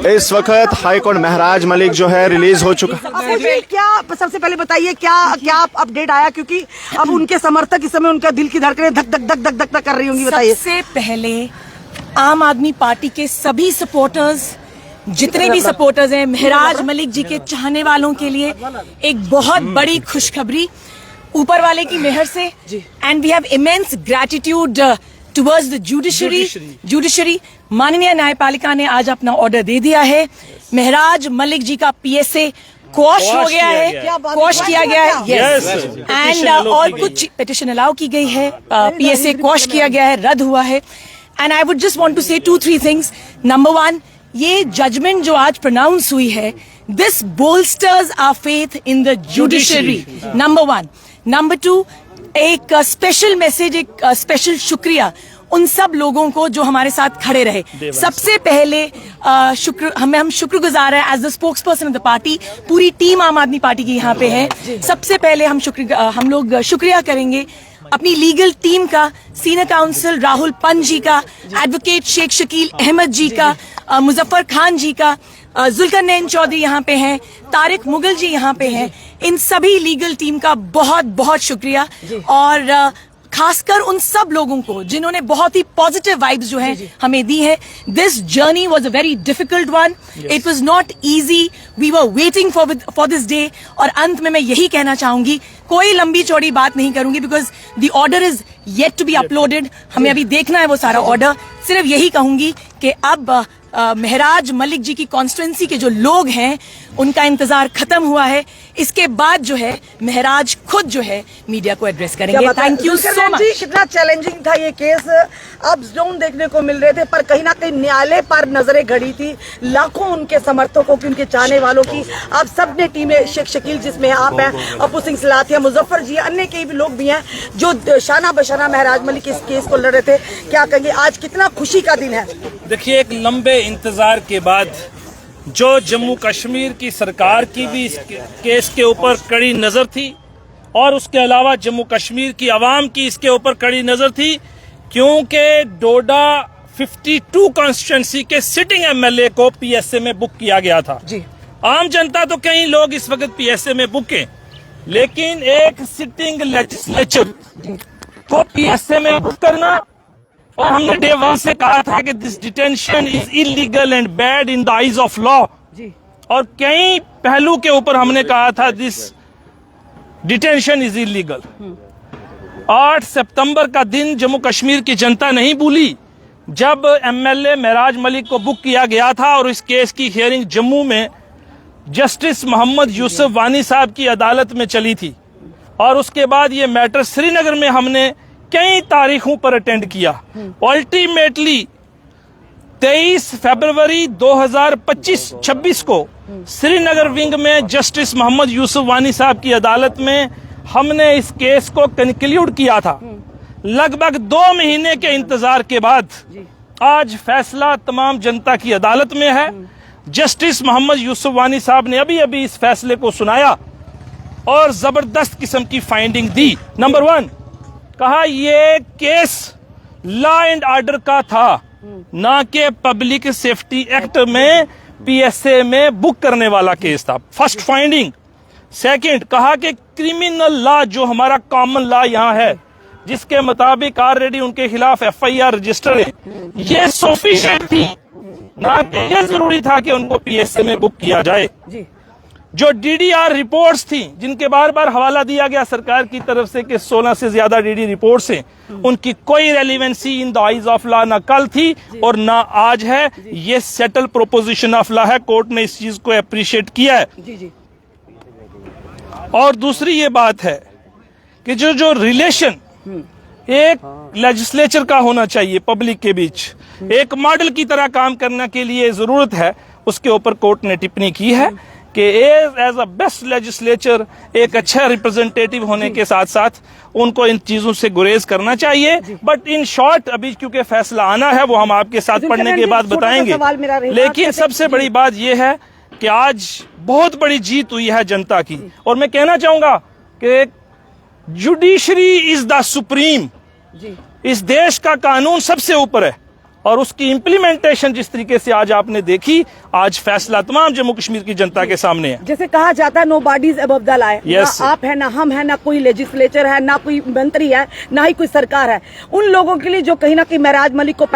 इस वक्त हाईकोर्ट महराज मलिक जो है रिलीज हो चुका है। क्या सबसे पहले बताइए क्या अपडेट आया, क्योंकि अब उनके समर्थक इस समय उनका दिल की धड़कनें धक धक धक धक धक कर रही होंगी, बताइए। सबसे पहले आम आदमी पार्टी के सभी सपोर्टर्स, जितने भी सपोर्टर्स हैं, महराज मलिक जी के चाहने वालों के लिए एक बहुत बड़ी खुशखबरी ऊपर वाले की मेहर से। And we have immense gratitude towards the judiciary. माननीय न्यायपालिका ने आज अपना ऑर्डर दे दिया है। महराज मलिक जी का पीएसए क्वॉश हो गया है, क्वॉश किया गया है, यस। एंड और कुछ पिटिशन अलाउ की गई है, पीएसए क्वॉश किया गया है, रद्द हुआ है। And I would just want to say 2-3 things. Number 1, ये जजमेंट जो आज प्रोनाउंस हुई है, this bolsters our faith in the judiciary, number 1। Number 2, एक स्पेशल मैसेज, एक स्पेशल शुक्रिया उन सब लोगों को जो हमारे साथ खड़े रहे। सबसे पहले हम शुक्रगुजार हैं as the spokesperson of the party. पूरी टीम आम आदमी पार्टी की यहाँ पे है। सबसे पहले हम लोग शुक्रिया करेंगे अपनी लीगल टीम का, सीनियर काउंसिल राहुल पंत जी का, एडवोकेट शेख शकील अहमद जी का, मुजफ्फर खान जी का, जुल्करनैन चौधरी यहाँ पे हैं, तारिक मुगल जी यहाँ पे हैं। इन सभी लीगल टीम का बहुत बहुत शुक्रिया, और खासकर उन सब लोगों को जिन्होंने बहुत ही पॉजिटिव वाइब्स जो हैं हमें दी है। This journey was a very difficult one, it was not easy, we were waiting for this day. और अंत में मैं यही कहना चाहूंगी, कोई लंबी चौड़ी बात नहीं करूंगी because the order is yet to be uploaded, हमें अभी देखना है वो सारा ऑर्डर। सिर्फ यही कहूंगी कि अब महराज मलिक जी की कॉन्स्टिट्यूएंसी के जो लोग हैं उनका इंतजार खत्म हुआ है। इसके बाद जो है महराज खुद जो है मीडिया को एड्रेस करेंगे। Thank you so much. कितना चैलेंजिंग था ये केस, अब जोन देखने को मिल रहे थे, पर कहीं ना कहीं न्यायालय पर नजरें गड़ी थी लाखों उनके समर्थकों की, उनके चाहने वालों की। अब सबने टीमें, शेख शकील जिसमें आप हैं, अपू सिंह सिलाथिया, मुजफ्फर जी, अन्य कई भी लोग भी हैं जो शाना बशाना महराज मलिक इस केस को लड़ रहे थे। क्या कहेंगे, आज कितना खुशी का दिन है? देखिए, एक लंबे इंतजार के बाद जो जम्मू कश्मीर की सरकार की भी इस केस के ऊपर कड़ी नजर थी, और उसके अलावा जम्मू कश्मीर की आवाम की इसके ऊपर कड़ी नजर थी, क्योंकि डोडा 52 कॉन्स्टिट्यूंसी के सिटिंग एमएलए को पीएसए में बुक किया गया था। जी। आम जनता तो कई लोग इस वक्त पीएसए में बुक हैं, लेकिन एक सिटिंग लेजिस्लेचर को पीएसए में बुक करना, और हमने डे 1 से कहा था कि this detention is illegal and bad in the eyes of law, और कई पहलू के ऊपर हमने कहा था दिस डिटेंशन इज इलीगल। 8 सितंबर का दिन जम्मू कश्मीर की जनता नहीं भूली, जब एमएलए महराज मलिक को बुक किया गया था और इस केस की हियरिंग जम्मू में जस्टिस मोहम्मद यूसुफ वानी साहब की अदालत में चली थी, और उसके बाद ये मैटर श्रीनगर में हमने कई तारीखों पर अटेंड किया। अल्टीमेटली 23 फरवरी 2025-26 को श्रीनगर विंग में जस्टिस मोहम्मद यूसुफ वानी साहब की अदालत में हमने इस केस को कंक्लूड किया था। लगभग 2 महीने के इंतजार के बाद आज फैसला तमाम जनता की अदालत में है। जस्टिस मोहम्मद यूसुफ वानी साहब ने अभी अभी इस फैसले को सुनाया और जबरदस्त किस्म की फाइंडिंग दी। नंबर 1, कहा ये केस लॉ एंड ऑर्डर का था, ना कि पब्लिक सेफ्टी एक्ट में पीएसए में बुक करने वाला केस था। First finding. सेकंड, कहा कि क्रिमिनल लॉ जो हमारा कॉमन लॉ यहाँ है, जिसके मुताबिक ऑलरेडी उनके खिलाफ एफआईआर रजिस्टर है, ये सफिशिएंट थी, ना कि ये जरूरी था कि उनको पीएसए में बुक किया जाए। जो डीडीआर रिपोर्ट्स थी, जिनके बार बार हवाला दिया गया सरकार की तरफ से कि 16 से ज्यादा डीडी रिपोर्ट्स हैं, उनकी कोई relevancy in the eyes of law ना कल थी और ना आज है। ये सेटल प्रोपोजिशन ऑफ लॉ है, कोर्ट ने इस चीज को अप्रिशिएट किया है। और दूसरी ये बात है कि जो रिलेशन एक लेजिस्लेचर का होना चाहिए पब्लिक के बीच, एक मॉडल की तरह काम करने के लिए जरूरत है, उसके ऊपर कोर्ट ने टिप्पणी की है कि एज अ बेस्ट लेजिस्लेचर, एक अच्छा रिप्रेजेंटेटिव होने के साथ साथ उनको इन चीजों से गुरेज करना चाहिए। बट इन शॉर्ट, अभी क्योंकि फैसला आना है, वो हम आपके साथ पढ़ने के बाद बताएंगे। लेकिन सबसे बड़ी बात यह है कि आज बहुत बड़ी जीत हुई है जनता की, और मैं कहना चाहूंगा कि जुडिशरी इज द सुप्रीम। इस देश का कानून सबसे ऊपर है, और उसकी इम्प्लीमेंटेशन जिस तरीके से आज आपने देखी, आज फैसला तमाम जम्मू कश्मीर की जनता के सामने है। जैसे कहा जाता है nobody's above the law, Yes. ना आप है, ना हम है, ना कोई लेजिस्लेचर है, ना कोई मंत्री है, ना ही कोई सरकार है। उन लोगों के लिए जो कहीं ना कहीं महराज मलिक को